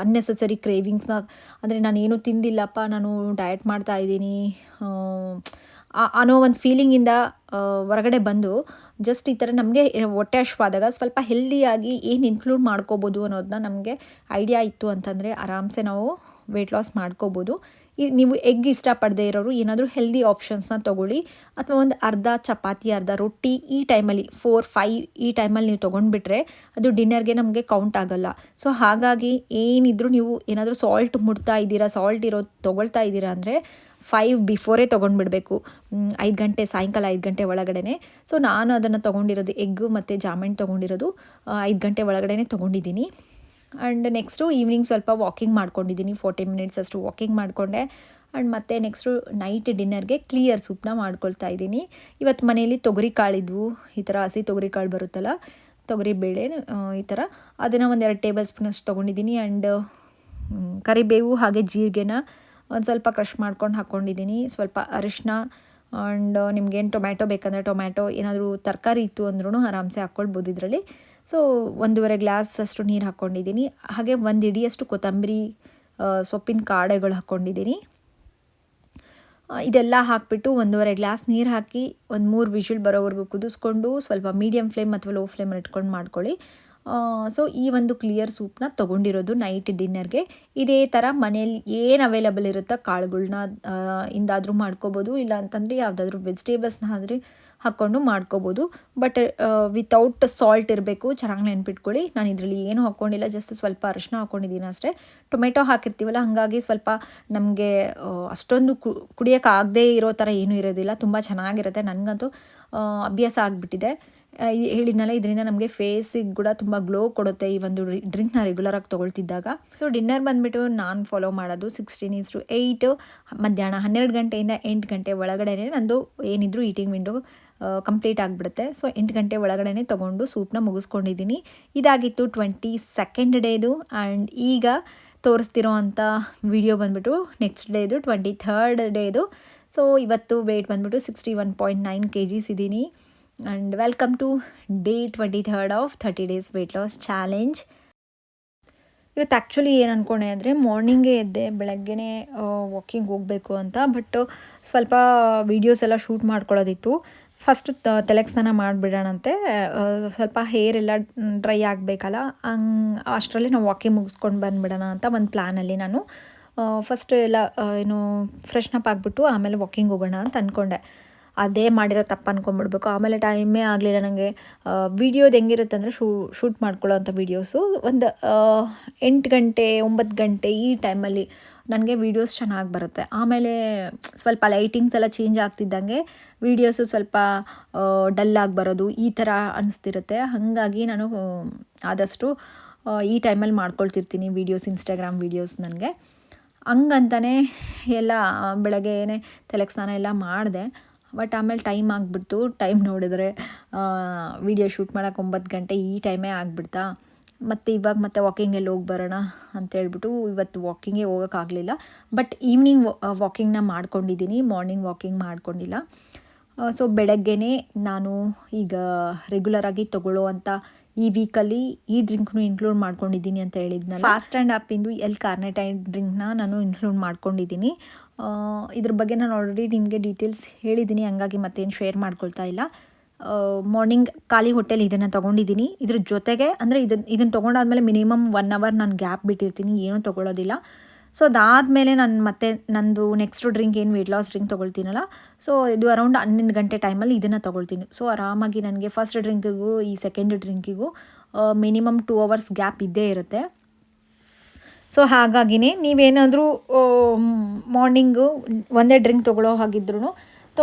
ಅನ್ನೆಸೆಸರಿ ಕ್ರೇವಿಂಗ್ಸ್ನ, ಅಂದರೆ ನಾನೇನು ತಿಂದಿಲ್ಲಪ್ಪ, ನಾನು ಡಯಟ್ ಮಾಡ್ತಾಯಿದ್ದೀನಿ ಅನ್ನೋ ಒಂದು ಫೀಲಿಂಗಿಂದ ಹೊರಗಡೆ ಬಂದು ಜಸ್ಟ್ ಈ ಥರ ನಮಗೆ ಹೊಟ್ಟೆ ಹಶ್ವಾದಾಗ ಸ್ವಲ್ಪ ಹೆಲ್ದಿಯಾಗಿ ಏನು ಇನ್ಕ್ಲೂಡ್ ಮಾಡ್ಕೋಬೋದು ಅನ್ನೋದನ್ನ ನಮಗೆ ಐಡಿಯಾ ಇತ್ತು ಅಂತಂದರೆ ಆರಾಮ್ಸೆ ನಾವು ವೆಯ್ಟ್ ಲಾಸ್ ಮಾಡ್ಕೋಬೋದು. ನೀವು ಎಗ್ ಇಷ್ಟಪಡದೇ ಇರೋರು ಏನಾದರೂ ಹೆಲ್ದಿ ಆಪ್ಷನ್ಸ್ನ ತೊಗೊಳ್ಳಿ, ಅಥವಾ ಒಂದು ಅರ್ಧ ಚಪಾತಿ, ಅರ್ಧ ರೊಟ್ಟಿ ಈ ಟೈಮಲ್ಲಿ 4-5 ಈ ಟೈಮಲ್ಲಿ ನೀವು ತೊಗೊಂಡ್ಬಿಟ್ರೆ ಅದು ಡಿನ್ನರ್ಗೆ ನಮಗೆ ಕೌಂಟ್ ಆಗೋಲ್ಲ. ಸೊ ಹಾಗಾಗಿ ಏನಿದ್ರು ನೀವು ಏನಾದರೂ ಸಾಲ್ಟ್ ಮುಡ್ತಾ ಇದ್ದೀರಾ, ಸಾಲ್ಟ್ ಇರೋದು ತೊಗೊಳ್ತಾ ಇದ್ದೀರಾ ಅಂದರೆ 5 ಬಿಫೋರೇ ತೊಗೊಂಡ್ಬಿಡಬೇಕು. 5 ಗಂಟೆ, ಸಾಯಂಕಾಲ 5 ಗಂಟೆ ಒಳಗಡೆ. ಸೊ ನಾನು ಅದನ್ನು ತೊಗೊಂಡಿರೋದು ಎಗ್ಗು ಮತ್ತು ಜಾಮೂನ್ ತೊಗೊಂಡಿರೋದು 5 ಗಂಟೆ ಒಳಗಡೆ ತೊಗೊಂಡಿದ್ದೀನಿ. ಆ್ಯಂಡ್ ನೆಕ್ಸ್ಟು ಈವ್ನಿಂಗ್ ಸ್ವಲ್ಪ ವಾಕಿಂಗ್ ಮಾಡ್ಕೊಂಡಿದ್ದೀನಿ, 40 minutes ಅಷ್ಟು ವಾಕಿಂಗ್ ಮಾಡಿಕೊಂಡೆ. ಆ್ಯಂಡ್ ಮತ್ತು ನೆಕ್ಸ್ಟು ನೈಟ್ ಡಿನ್ನರ್ಗೆ ಕ್ಲಿಯರ್ ಸೂಪ್ನ ಮಾಡ್ಕೊಳ್ತಾ ಇದ್ದೀನಿ. ಇವತ್ತು ಮನೆಯಲ್ಲಿ ತೊಗರಿ ಕಾಳಿದ್ವು, ಈ ಥರ ಹಸಿ ತೊಗರಿ ಕಾಳು ಬರುತ್ತಲ್ಲ, ತೊಗರಿ ಬೇಳೆ ಈ ಥರ, ಅದನ್ನು ಒಂದು 2 ಟೇಬಲ್ ಸ್ಪೂನ್ ಅಷ್ಟು ತೊಗೊಂಡಿದ್ದೀನಿ. ಆ್ಯಂಡ್ ಕರಿಬೇವು ಹಾಗೆ ಜೀರಿಗೆನ ಒಂದು ಸ್ವಲ್ಪ ಕ್ರಷ್ ಮಾಡ್ಕೊಂಡು ಹಾಕ್ಕೊಂಡಿದ್ದೀನಿ. ಸ್ವಲ್ಪ ಅರಿಶಿನ ಆ್ಯಂಡ್ ನಿಮ್ಗೇನು ಟೊಮ್ಯಾಟೊ ಬೇಕಂದರೆ ಟೊಮ್ಯಾಟೊ, ಏನಾದರೂ ತರಕಾರಿ ಇತ್ತು ಅಂದ್ರೂ ಆರಾಮ್ಸೆ ಹಾಕ್ಕೊಳ್ಬೋದು ಇದರಲ್ಲಿ. ಸೊ 1.5 ಗ್ಲಾಸ್ ಅಷ್ಟು ನೀರು ಹಾಕ್ಕೊಂಡಿದ್ದೀನಿ. ಹಾಗೆ 1 ಹಿಡಿಯಷ್ಟು ಕೊತ್ತಂಬರಿ ಸೊಪ್ಪಿನ ಕಾಳುಗಳು ಹಾಕ್ಕೊಂಡಿದ್ದೀನಿ. ಇದೆಲ್ಲ ಹಾಕಿಬಿಟ್ಟು 1.5 ಗ್ಲಾಸ್ ನೀರು ಹಾಕಿ ಒಂದು 3 ವಿಷಲ್ ಬರೋವರೆಗೂ ಕುದಿಸ್ಕೊಂಡು ಸ್ವಲ್ಪ ಮೀಡಿಯಮ್ ಫ್ಲೇಮ್ ಅಥವಾ ಲೋ ಫ್ಲೇಮಲ್ಲಿ ಇಟ್ಕೊಂಡು ಮಾಡ್ಕೊಳ್ಳಿ. ಸೊ ಈ ಒಂದು ಕ್ಲಿಯರ್ ಸೂಪ್ನ ತೊಗೊಂಡಿರೋದು ನೈಟ್ ಡಿನ್ನರ್ಗೆ. ಇದೇ ಥರ ಮನೇಲಿ ಏನು ಅವೈಲಬಲ್ ಇರುತ್ತೋ ಕಾಳುಗಳ್ನ ಇಂದಾದರೂ ಮಾಡ್ಕೋಬೋದು, ಇಲ್ಲ ಅಂತಂದರೆ ಯಾವುದಾದ್ರೂ ವೆಜಿಟೇಬಲ್ಸ್ನ ಆದರೆ ಹಾಕ್ಕೊಂಡು ಮಾಡ್ಕೋಬೋದು. ಬಟ್ ವಿತೌಟ್ ಸಾಲ್ಟ್ ಇರಬೇಕು, ಚೆನ್ನಾಗಿ ನೆನ್ಪಿಟ್ಕೊಳ್ಳಿ. ನಾನು ಇದರಲ್ಲಿ ಏನೂ ಹಾಕ್ಕೊಂಡಿಲ್ಲ, ಜಸ್ಟ್ ಸ್ವಲ್ಪ ಅರಿಶಿನ ಹಾಕ್ಕೊಂಡಿದ್ದೀನಿ ಅಷ್ಟೇ. ಟೊಮೆಟೊ ಹಾಕಿರ್ತೀವಲ್ಲ, ಹಾಗಾಗಿ ಸ್ವಲ್ಪ ನಮಗೆ ಅಷ್ಟೊಂದು ಕುಡಿಯೋಕ್ಕಾಗದೇ ಇರೋ ಥರ ಏನೂ ಇರೋದಿಲ್ಲ, ತುಂಬ ಚೆನ್ನಾಗಿರುತ್ತೆ. ನನಗಂತೂ ಅಭ್ಯಾಸ ಆಗಿಬಿಟ್ಟಿದೆ. ಹೇಳಿದ್ನಲ್ಲ, ಇದರಿಂದ ನಮಗೆ ಫೇಸಿಗೆ ಕೂಡ ತುಂಬ ಗ್ಲೋ ಕೊಡುತ್ತೆ ಈ ಒಂದು ಡ್ರಿಂಕ್ನ ರೆಗ್ಯುಲರಾಗಿ ತೊಗೊಳ್ತಿದ್ದಾಗ. ಸೊ ಡಿನ್ನರ್ ಬಂದುಬಿಟ್ಟು ನಾನು ಫಾಲೋ ಮಾಡೋದು 16:8. ಮಧ್ಯಾಹ್ನ 12 ಗಂಟೆಯಿಂದ 8 ಗಂಟೆ ಒಳಗಡೆ ನಂದು ಏನಿದ್ರು ಈಟಿಂಗ್ ವಿಂಡೋ ಕಂಪ್ಲೀಟ್ ಆಗಿಬಿಡುತ್ತೆ. ಸೊ 8 ಗಂಟೆ ಒಳಗಡೆ ತೊಗೊಂಡು ಸೂಪ್ನ ಮುಗಿಸ್ಕೊಂಡಿದ್ದೀನಿ. ಇದಾಗಿತ್ತು 22nd ಡೇದು. ಆ್ಯಂಡ್ ಈಗ ತೋರಿಸ್ತಿರೋ ಅಂಥ ವಿಡಿಯೋ ಬಂದುಬಿಟ್ಟು ನೆಕ್ಸ್ಟ್ ಡೇದು 23rd ಡೇದು. ಸೊ ಇವತ್ತು ವೆಯ್ಟ್ ಬಂದುಬಿಟ್ಟು 61.9 kgs ಇದ್ದೀನಿ. And welcome to day 23rd of 30 days weight loss challenge. ಇವತ್ತು ಆ್ಯಕ್ಚುಲಿ ಏನು ಅಂದ್ಕೊಂಡೆ ಅಂದರೆ, ಮಾರ್ನಿಂಗೇ ಎದ್ದೆ, ಬೆಳಗ್ಗೆನೇ ವಾಕಿಂಗ್ ಹೋಗಬೇಕು ಅಂತ. ಬಟ್ ಸ್ವಲ್ಪ ವೀಡಿಯೋಸ್ ಎಲ್ಲ ಶೂಟ್ ಮಾಡ್ಕೊಳ್ಳೋದಿತ್ತು. ಫಸ್ಟು ತಲೆಗೆ ಸ್ನಾನ ಮಾಡಿಬಿಡೋಣಂತೆ, ಸ್ವಲ್ಪ ಹೇರ್ ಎಲ್ಲ ಡ್ರೈ ಆಗಬೇಕಲ್ಲ, ಅಷ್ಟರಲ್ಲಿ ನಾವು ವಾಕಿಂಗ್ ಮುಗಿಸ್ಕೊಂಡು ಬಂದುಬಿಡೋಣ ಅಂತ ಒಂದು ಪ್ಲ್ಯಾನಲ್ಲಿ ನಾನು ಫಸ್ಟ್ ಎಲ್ಲ ಏನು ಫ್ರೆಶ್ನಪ್ ಆಗಿಬಿಟ್ಟು ಆಮೇಲೆ ವಾಕಿಂಗ್ ಹೋಗೋಣ ಅಂತ ಅಂದ್ಕೊಂಡೆ. ಅದೇ ಮಾಡಿರೋ ತಪ್ಪು ಅಂದ್ಕೊಂಡ್ಬಿಡ್ಬೇಕು. ಆಮೇಲೆ ಟೈಮೇ ಆಗಲಿಲ್ಲ ನನಗೆ. ವೀಡಿಯೋದು ಹೆಂಗಿರುತ್ತೆ ಅಂದರೆ, ಶೂಟ್ ಮಾಡ್ಕೊಳ್ಳೋ ಅಂಥ ವೀಡಿಯೋಸು ಒಂದು 8 ಗಂಟೆ 9 ಗಂಟೆ ಈ ಟೈಮಲ್ಲಿ ನನಗೆ ವೀಡಿಯೋಸ್ ಚೆನ್ನಾಗಿ ಬರುತ್ತೆ. ಆಮೇಲೆ ಸ್ವಲ್ಪ ಲೈಟಿಂಗ್ಸ್ ಎಲ್ಲ ಚೇಂಜ್ ಆಗ್ತಿದ್ದಂಗೆ ವೀಡಿಯೋಸು ಸ್ವಲ್ಪ ಡಲ್ಲಾಗಿ ಬರೋದು ಈ ಥರ ಅನಿಸ್ತಿರುತ್ತೆ. ಹಾಗಾಗಿ ನಾನು ಆದಷ್ಟು ಈ ಟೈಮಲ್ಲಿ ಮಾಡ್ಕೊಳ್ತಿರ್ತೀನಿ ವೀಡಿಯೋಸ್, ಇನ್ಸ್ಟಾಗ್ರಾಮ್ ವೀಡಿಯೋಸ್. ನನಗೆ ಹಂಗಂತಲೇ ಎಲ್ಲ ಬೆಳಗ್ಗೆನೇ ತಲೆಗೆ ಸ್ನಾನ ಎಲ್ಲ ಮಾಡಿದೆ. ಬಟ್ ಆಮೇಲೆ ಟೈಮ್ ಆಗಿಬಿಡ್ತು. ಟೈಮ್ ನೋಡಿದ್ರೆ ವೀಡಿಯೋ ಶೂಟ್ ಮಾಡೋಕೆ 9 ಗಂಟೆ ಈ ಟೈಮೇ ಆಗಿಬಿಡ್ತಾ. ಮತ್ತು ಇವಾಗ ಮತ್ತೆ ವಾಕಿಂಗೆಲ್ಲ ಹೋಗಿ ಬರೋಣ ಅಂತೇಳ್ಬಿಟ್ಟು ಇವತ್ತು ವಾಕಿಂಗೇ ಹೋಗೋಕ್ಕಾಗಲಿಲ್ಲ. ಬಟ್ ಈವ್ನಿಂಗ್ ವಾಕಿಂಗ್ನ ಮಾಡ್ಕೊಂಡಿದ್ದೀನಿ, ಮಾರ್ನಿಂಗ್ ವಾಕಿಂಗ್ ಮಾಡ್ಕೊಂಡಿಲ್ಲ. ಸೊ ಬೆಳಗ್ಗೆನೇ ನಾನು ಈಗ ರೆಗ್ಯುಲರಾಗಿ ತೊಗೊಳ್ಳೋ ಅಂಥ ಈ ವೀಕಲ್ಲಿ ಈ ಡ್ರಿಂಕ್ನು ಇನ್ಕ್ಲೂಡ್ ಮಾಡ್ಕೊಂಡಿದ್ದೀನಿ ಅಂತ ಹೇಳಿದ್ನಲ್ಲ. ಫಾಸ್ಟ್ ಆ್ಯಂಡ್ ಆ್ಯಪಿಂದು ಕಾರ್ನೆಟೈನ್ ಡ್ರಿಂಕ್ನ ನಾನು ಇನ್ಕ್ಲೂಡ್ ಮಾಡ್ಕೊಂಡಿದ್ದೀನಿ. ಇದ್ರ ಬಗ್ಗೆ ನಾನು ಆಲ್ರೆಡಿ ನಿಮಗೆ ಡೀಟೇಲ್ಸ್ ಹೇಳಿದ್ದೀನಿ, ಹಂಗಾಗಿ ಮತ್ತೇನು ಶೇರ್ ಮಾಡ್ಕೊಳ್ತಾ ಇಲ್ಲ. ಮಾರ್ನಿಂಗ್ ಖಾಲಿ ಹೊಟ್ಟೆಲಿ ಇದನ್ನು ತೊಗೊಂಡಿದ್ದೀನಿ. ಇದ್ರ ಜೊತೆಗೆ ಅಂದರೆ ಇದನ್ನು ತೊಗೊಂಡಾದ್ಮೇಲೆ ಮಿನಿಮಮ್ 1 hour ನಾನು ಗ್ಯಾಪ್ ಬಿಟ್ಟಿರ್ತೀನಿ, ಏನೂ ತೊಗೊಳ್ಳೋದಿಲ್ಲ. ಸೊ ಅದಾದಮೇಲೆ ನಾನು ಮತ್ತೆ ನಂದು ನೆಕ್ಸ್ಟ್ ಡ್ರಿಂಕ್ ಏನು ವೆಯ್ಟ್ ಲಾಸ್ ಡ್ರಿಂಕ್ ತೊಗೊಳ್ತೀನಲ್ಲ, ಸೊ ಇದು ಅರೌಂಡ್ 11 ಗಂಟೆ ಟೈಮಲ್ಲಿ ಇದನ್ನು ತೊಗೊಳ್ತೀನಿ. ಸೊ ಆರಾಮಾಗಿ ನನಗೆ ಫಸ್ಟ್ ಡ್ರಿಂಕಿಗೂ ಈ ಸೆಕೆಂಡ್ ಡ್ರಿಂಕಿಗೂ ಮಿನಿಮಮ್ 2 hours ಗ್ಯಾಪ್ ಇದ್ದೇ ಇರುತ್ತೆ. ಸೊ ಹಾಗಾಗಿನೇ ನೀವೇನಾದರೂ ಮಾರ್ನಿಂಗು ಒಂದೇ ಡ್ರಿಂಕ್ ತೊಗೊಳ್ಳೋ ಹಾಗಿದ್ರೂ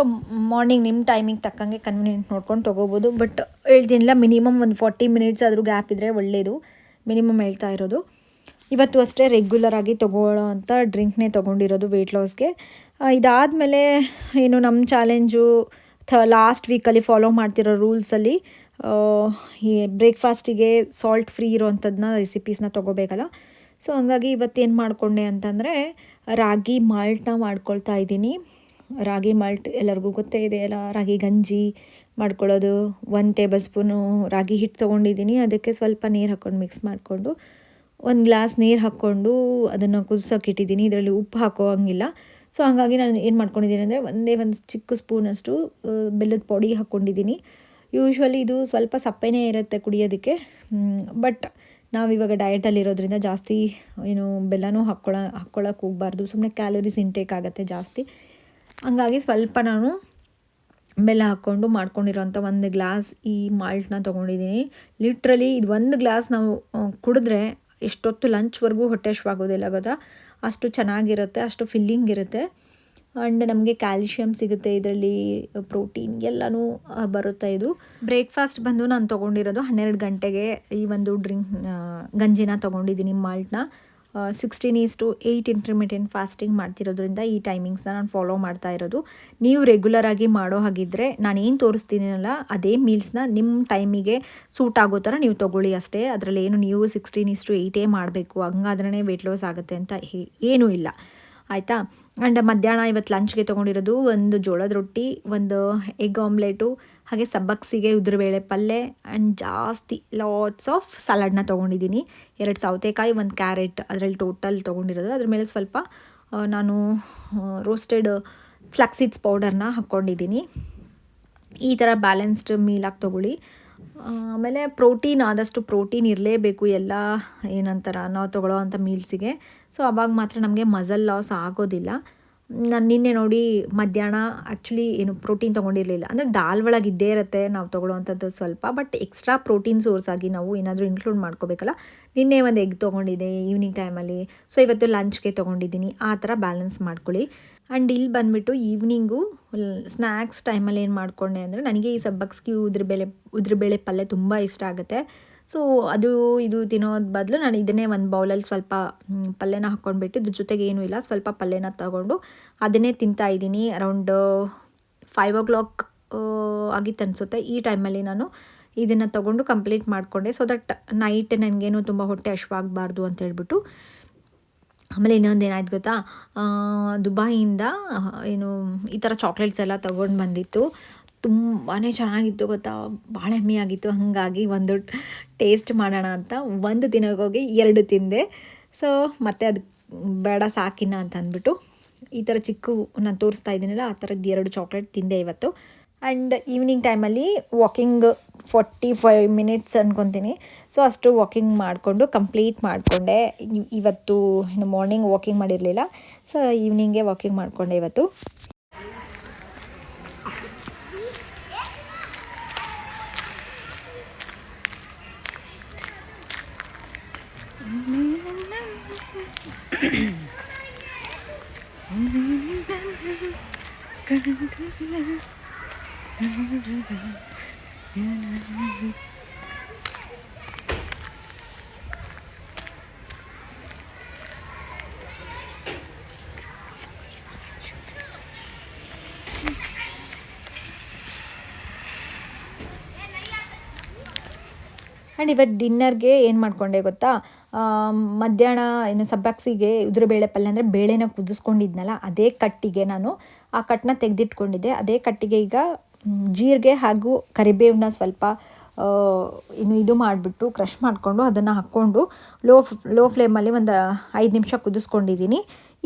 ಮಾರ್ನಿಂಗ್ ನಿಮ್ಮ ಟೈಮಿಗೆ ತಕ್ಕಂಗೆ ಕನ್ವೀನಿಯೆಂಟ್ ನೋಡ್ಕೊಂಡು ತೊಗೋಬೋದು. ಬಟ್ ಹೇಳ್ತೀನಿಲ್ಲ, ಮಿನಿಮಮ್ ಒಂದು 40 minutes ಆದರೂ ಗ್ಯಾಪ್ ಇದ್ದರೆ ಒಳ್ಳೆಯದು, ಮಿನಿಮಮ್ ಹೇಳ್ತಾ ಇರೋದು. ಇವತ್ತು ಅಷ್ಟೇ ರೆಗ್ಯುಲರಾಗಿ ತೊಗೊಳ್ಳೋ ಅಂಥ ಡ್ರಿಂಕ್ನೇ ತೊಗೊಂಡಿರೋದು ವೆಯ್ಟ್ ಲಾಸ್ಗೆ. ಇದಾದಮೇಲೆ ಏನು ನಮ್ಮ ಚಾಲೆಂಜು ಲಾಸ್ಟ್ ವೀಕಲ್ಲಿ ಫಾಲೋ ಮಾಡ್ತಿರೋ ರೂಲ್ಸಲ್ಲಿ ಈ ಬ್ರೇಕ್ಫಾಸ್ಟಿಗೆ ಸಾಲ್ಟ್ ಫ್ರೀ ಇರೋವಂಥದ್ದನ್ನ ರೆಸಿಪೀಸ್ನ ತೊಗೋಬೇಕಲ್ಲ. ಸೊ ಹಂಗಾಗಿ ಇವತ್ತೇನು ಮಾಡಿಕೊಂಡೆ ಅಂತಂದರೆ, ರಾಗಿ ಮಾಲ್ಟ್ನ ಮಾಡ್ಕೊಳ್ತಾ ಇದ್ದೀನಿ. ರಾಗಿ ಮಾಲ್ಟ್ ಎಲ್ಲರಿಗೂ ಗೊತ್ತೇ ಇದೆಯಲ್ಲ, ರಾಗಿ ಗಂಜಿ ಮಾಡ್ಕೊಳ್ಳೋದು. 1 ಟೇಬಲ್ ಸ್ಪೂನು ರಾಗಿ ಹಿಟ್ಟು ತೊಗೊಂಡಿದ್ದೀನಿ, ಅದಕ್ಕೆ ಸ್ವಲ್ಪ ನೀರು ಹಾಕ್ಕೊಂಡು ಮಿಕ್ಸ್ ಮಾಡಿಕೊಂಡು 1 ಗ್ಲಾಸ್ ನೀರು ಹಾಕ್ಕೊಂಡು ಅದನ್ನು ಕುದಿಸೋಕೆ ಇಟ್ಟಿದ್ದೀನಿ. ಇದರಲ್ಲಿ ಉಪ್ಪು ಹಾಕೋ ಹಂಗಿಲ್ಲ. ಸೊ ಹಾಗಾಗಿ ನಾನು ಏನು ಮಾಡ್ಕೊಂಡಿದ್ದೀನಿ ಅಂದರೆ, ಒಂದು ಚಿಕ್ಕ ಸ್ಪೂನಷ್ಟು ಬೆಲ್ಲದ ಪುಡಿ ಹಾಕ್ಕೊಂಡಿದ್ದೀನಿ. ಯೂಶ್ವಲಿ ಇದು ಸ್ವಲ್ಪ ಸಪ್ಪೆನೇ ಇರುತ್ತೆ ಕುಡಿಯೋದಕ್ಕೆ, ಬಟ್ ನಾವಿವಾಗ ಡಯಟಲ್ಲಿರೋದ್ರಿಂದ ಜಾಸ್ತಿ ಏನು ಬೆಲ್ಲನೂ ಹಾಕ್ಕೊಳ್ಳೋಕೆ ಹೋಗಬಾರ್ದು, ಸುಮ್ಮನೆ ಕ್ಯಾಲರೀಸ್ ಇಂಟೇಕ್ ಆಗುತ್ತೆ ಜಾಸ್ತಿ. ಹಂಗಾಗಿ ಸ್ವಲ್ಪ ನಾನು ಬೆಲ್ಲ ಹಾಕ್ಕೊಂಡು ಮಾಡ್ಕೊಂಡಿರೋಂಥ 1 ಗ್ಲಾಸ್ ಈ ಮಾಲ್ಟ್ನ ತೊಗೊಂಡಿದ್ದೀನಿ. ಲಿಟ್ರಲಿ ಇದು 1 ಗ್ಲಾಸ್ ನಾವು ಕುಡಿದ್ರೆ ಎಷ್ಟೊತ್ತು ಲಂಚ್ವರೆಗೂ ಹೊಟ್ಟೆ ಹಶ್ವಾಗೋದಿಲ್ಲ ಗೊತ್ತಾ, ಅಷ್ಟು ಚೆನ್ನಾಗಿರುತ್ತೆ, ಅಷ್ಟು ಫಿಲ್ಲಿಂಗ್ ಇರುತ್ತೆ. ಆ್ಯಂಡ್ ನಮಗೆ ಕ್ಯಾಲ್ಶಿಯಮ್ ಸಿಗುತ್ತೆ ಇದರಲ್ಲಿ, ಪ್ರೋಟೀನ್ ಎಲ್ಲನೂ ಬರುತ್ತೆ. ಇದು ಬ್ರೇಕ್ಫಾಸ್ಟ್ ಬಂದು ನಾನು ತೊಗೊಂಡಿರೋದು 12 ಗಂಟೆಗೆ ಈ ಒಂದು ಡ್ರಿಂಕ್ ಗಂಜಿನ ತೊಗೊಂಡಿದ್ದೀನಿ ಮಾಲ್ಟ್ನ. 16:8 ಇಂಟರ್ಮಿಟೆಂಟ್ ಫಾಸ್ಟಿಂಗ್ ಮಾಡ್ತಿರೋದ್ರಿಂದ ಈ ಟೈಮಿಂಗ್ಸ್ನ ನಾನು ಫಾಲೋ ಮಾಡ್ತಾ ಇರೋದು. ನೀವು ರೆಗ್ಯುಲರಾಗಿ ಮಾಡೋ ಹಾಗಿದ್ದರೆ ನಾನೇನು ತೋರಿಸ್ತೀನಲ್ಲ ಅದೇ ಮೀಲ್ಸ್ನ ನಿಮ್ಮ ಟೈಮಿಗೆ ಸೂಟ್ ಆಗೋ ಥರ ನೀವು ತೊಗೊಳ್ಳಿ ಅಷ್ಟೇ. ಅದರಲ್ಲಿ ಏನು ನೀವು 16:8 ಮಾಡಬೇಕು ಹಂಗಾದ್ರೇ ವೆಯ್ಟ್ ಲಾಸ್ ಆಗುತ್ತೆ ಅಂತ ಏನೂ ಇಲ್ಲ, ಆಯಿತಾ. ಆ್ಯಂಡ್ ಮಧ್ಯಾಹ್ನ ಇವತ್ತು ಲಂಚ್ಗೆ ತೊಗೊಂಡಿರೋದು ಒಂದು ಜೋಳದ ರೊಟ್ಟಿ, ಒಂದು ಎಗ್ ಆಮ್ಲೆಟು, ಹಾಗೆ ಸಬ್ಬಕ್ಸಿಗೆ ಉದ್ರಬೇಳೆ ಪಲ್ಯ ಆ್ಯಂಡ್ ಜಾಸ್ತಿ ಲಾಟ್ಸ್ ಆಫ್ ಸಲಾಡ್ನ ತೊಗೊಂಡಿದ್ದೀನಿ. 2 ಸೌತೆಕಾಯಿ, 1 ಕ್ಯಾರೆಟ್ ಅದರಲ್ಲಿ ಟೋಟಲ್ ತೊಗೊಂಡಿರೋದು. ಅದ್ರ ಮೇಲೆ ಸ್ವಲ್ಪ ನಾನು ರೋಸ್ಟೆಡ್ ಫ್ಲಾಕ್ಸೀಡ್ಸ್ ಪೌಡರ್ನ ಹಾಕ್ಕೊಂಡಿದ್ದೀನಿ. ಈ ಥರ ಬ್ಯಾಲೆನ್ಸ್ಡ್ ಮೀಲಾಗಿ ತೊಗೊಳ್ಳಿ. ಆಮೇಲೆ ಪ್ರೋಟೀನ್, ಆದಷ್ಟು ಪ್ರೋಟೀನ್ ಇರಲೇಬೇಕು ಎಲ್ಲ ಏನಂತಾರೆ ನಾವು ತೊಗೊಳ್ಳೋ ಅಂಥ ಮೀಲ್ಸಿಗೆ. ಸೊ ಅವಾಗ ಮಾತ್ರ ನಮಗೆ ಮಸಲ್ ಲಾಸ್ ಆಗೋದಿಲ್ಲ. ನಾನು ನಿನ್ನೆ ನೋಡಿ ಮಧ್ಯಾಹ್ನ ಆ್ಯಕ್ಚುಲಿ ಏನು ಪ್ರೋಟೀನ್ ತೊಗೊಂಡಿರಲಿಲ್ಲ, ಅಂದರೆ ದಾಲ್ ಒಳಗೆ ಇದ್ದೇ ಇರುತ್ತೆ ನಾವು ತೊಗೊಳ್ಳೋವಂಥದ್ದು ಸ್ವಲ್ಪ, ಬಟ್ ಎಕ್ಸ್ಟ್ರಾ ಪ್ರೋಟೀನ್ ಸೋರ್ಸ್ ಆಗಿ ನಾವು ಏನಾದರೂ ಇನ್ಕ್ಲೂಡ್ ಮಾಡ್ಕೋಬೇಕಲ್ಲ. ನಿನ್ನೆ ಒಂದು ಎಗ್ ತೊಗೊಂಡಿದ್ದೆ ಈವ್ನಿಂಗ್ ಟೈಮಲ್ಲಿ, ಸೊ ಇವತ್ತು ಲಂಚ್ಗೆ ತೊಗೊಂಡಿದ್ದೀನಿ. ಆ ಥರ ಬ್ಯಾಲೆನ್ಸ್ ಮಾಡ್ಕೊಳ್ಳಿ. ಆ್ಯಂಡ್ ಇಲ್ಲಿ ಬಂದುಬಿಟ್ಟು ಈವ್ನಿಂಗು ಸ್ನ್ಯಾಕ್ಸ್ ಟೈಮಲ್ಲಿ ಏನು ಮಾಡಿಕೊಂಡೆ ಅಂದರೆ, ನನಗೆ ಈ ಸಬ್ಬಕ್ಸ್ಗೆ ಉದ್ರಬೇಳೆ ಪಲ್ಯ ತುಂಬ ಇಷ್ಟ ಆಗುತ್ತೆ. ಸೊ ಅದು ಇದು ತಿನ್ನೋದು ಬದಲು ನಾನು ಇದನ್ನೇ ಒಂದು ಬೌಲಲ್ಲಿ ಸ್ವಲ್ಪ ಪಲ್ಯನ ಹಾಕ್ಕೊಂಡ್ಬಿಟ್ಟು, ಇದ್ರ ಜೊತೆಗೆ ಏನೂ ಇಲ್ಲ, ಸ್ವಲ್ಪ ಪಲ್ಯನ ತೊಗೊಂಡು ಅದನ್ನೇ ತಿಂತಾಯಿದ್ದೀನಿ. ಅರೌಂಡ್ 5 o'clock ಆಗಿತ್ತು ಅನಿಸುತ್ತೆ. ಈ ಟೈಮಲ್ಲಿ ನಾನು ಇದನ್ನು ತೊಗೊಂಡು ಕಂಪ್ಲೀಟ್ ಮಾಡಿಕೊಂಡೆ, ಸೊ ದಟ್ ನೈಟ್ ನನಗೇನು ತುಂಬ ಹೊಟ್ಟೆ ಹಶ್ವಾಗಬಾರ್ದು ಅಂತ ಹೇಳ್ಬಿಟ್ಟು. ಆಮೇಲೆ ಇನ್ನೊಂದು ಏನಾಯ್ತು ಗೊತ್ತಾ, ದುಬೈಯಿಂದ ಏನು ಈ ಥರ ಚಾಕ್ಲೇಟ್ಸ್ ಎಲ್ಲ ತೊಗೊಂಡು ಬಂದಿತ್ತು. ತುಂಬಾ ಚೆನ್ನಾಗಿತ್ತು ಗೊತ್ತಾ, ಭಾಳ ಹೆಮ್ಮೆ ಆಗಿತ್ತು. ಹಾಗಾಗಿ ಒಂದು ಟೇಸ್ಟ್ ಮಾಡೋಣ ಅಂತ ಒಂದು ದಿನಕ್ಕೋಗಿ 2 ತಿಂದೆ. ಸೊ ಮತ್ತೆ ಅದು ಬೇಡ ಸಾಕಿನ ಅಂತ ಅಂದ್ಬಿಟ್ಟು ಈ ಥರ ನಾನು ತೋರಿಸ್ತಾ ಇದ್ದೀನಲ್ಲ ಆ ಥರದ್ದು 2 ಚಾಕ್ಲೇಟ್ ತಿಂದೆ ಇವತ್ತು. ಆ್ಯಂಡ್ ಈವ್ನಿಂಗ್ ಟೈಮಲ್ಲಿ ವಾಕಿಂಗ್ 45 minutes ಅಂದ್ಕೊತೀನಿ. ಸೊ ಅಷ್ಟು ವಾಕಿಂಗ್ ಮಾಡಿಕೊಂಡು ಕಂಪ್ಲೀಟ್ ಮಾಡಿಕೊಂಡೆ. ಇವತ್ತು ಇನ್ನು ಮಾರ್ನಿಂಗ್ ವಾಕಿಂಗ್ ಮಾಡಿರಲಿಲ್ಲ, ಸೊ ಈವ್ನಿಂಗೇ ವಾಕಿಂಗ್ ಮಾಡಿಕೊಂಡೆ ಇವತ್ತು. ಆ್ಯಂಡ್ ಇವತ್ತು ಡಿನ್ನರ್ಗೆ ಏನು ಮಾಡಿಕೊಂಡೆ ಗೊತ್ತಾ, ಮಧ್ಯಾಹ್ನ ಏನು ಸಬ್ಬಕ್ಸಿಗೆ ಉದ್ರಬೇಳೆ ಪಲ್ಯ ಅಂದರೆ ಬೇಳೆನ ಕುದಿಸ್ಕೊಂಡಿದ್ನಲ್ಲ ಅದೇ ಕಟ್ಟಿಗೆ ನಾನು ಆ ಕಟ್ಟನ್ನ ತೆಗೆದಿಟ್ಕೊಂಡಿದ್ದೆ. ಅದೇ ಕಟ್ಟಿಗೆ ಈಗ ಜೀರಿಗೆ ಹಾಗೂ ಕರಿಬೇವನ್ನ ಸ್ವಲ್ಪ ಇದು ಮಾಡಿಬಿಟ್ಟು ಕ್ರಷ್ ಮಾಡಿಕೊಂಡು ಅದನ್ನು ಹಾಕ್ಕೊಂಡು ಲೋ ಫ್ಲೇಮಲ್ಲಿ ಒಂದು 5 ನಿಮಿಷ ಕುದಿಸ್ಕೊಂಡಿದ್ದೀನಿ.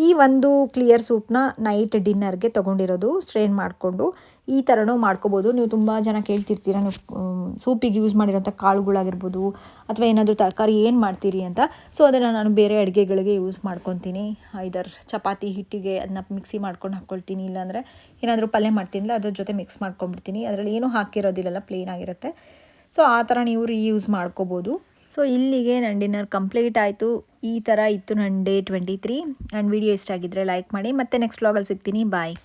ಈ ಒಂದು ಕ್ಲಿಯರ್ ಸೂಪ್ನ ನೈಟ್ ಡಿನ್ನರ್ಗೆ ತೊಗೊಂಡಿರೋದು, ಸ್ಟ್ರೈನ್ ಮಾಡಿಕೊಂಡು. ಈ ಥರನೂ ಮಾಡ್ಕೋಬೋದು. ನೀವು ತುಂಬ ಜನ ಕೇಳ್ತಿರ್ತೀರ, ನೀವು ಸೂಪಿಗೆ ಯೂಸ್ ಮಾಡಿರೋಂಥ ಕಾಳುಗಳಾಗಿರ್ಬೋದು ಅಥವಾ ಏನಾದರೂ ತರಕಾರಿ ಏನು ಮಾಡ್ತೀರಿ ಅಂತ. ಸೊ ಅದನ್ನು ನಾನು ಬೇರೆ ಅಡುಗೆಗಳಿಗೆ ಯೂಸ್ ಮಾಡ್ಕೊತೀನಿ. ಐದರ್ ಚಪಾತಿ ಹಿಟ್ಟಿಗೆ ಅದನ್ನ ಮಿಕ್ಸಿ ಮಾಡ್ಕೊಂಡು ಹಾಕ್ಕೊಳ್ತೀನಿ, ಇಲ್ಲಾಂದರೆ ಏನಾದರೂ ಪಲ್ಯ ಮಾಡ್ತೀನಿಲ್ಲ ಅದ್ರ ಜೊತೆ ಮಿಕ್ಸ್ ಮಾಡ್ಕೊಂಡ್ಬಿಡ್ತೀನಿ. ಅದರಲ್ಲಿ ಏನೂ ಹಾಕಿರೋದಿಲ್ಲ, ಪ್ಲೇನ್ ಆಗಿರುತ್ತೆ. ಸೊ ಆ ಥರ ನೀವು ರೀಯೂಸ್ ಮಾಡ್ಕೋಬೋದು. ಸೊ ಇಲ್ಲಿಗೆ ನನ್ನ ಡಿನ್ನರ್ ಕಂಪ್ಲೀಟ್ ಆಯಿತು. ಈ ಥರ ಇತ್ತು ನನ್ನ ಡೇ 23. ಆ್ಯಂಡ್ ವಿಡಿಯೋ ಇಷ್ಟ ಆಗಿದ್ದರೆ ಲೈಕ್ ಮಾಡಿ. ಮತ್ತೆ ನೆಕ್ಸ್ಟ್ ವ್ಲಾಗಲ್ಲಿ ಸಿಗ್ತೀನಿ. ಬಾಯ್.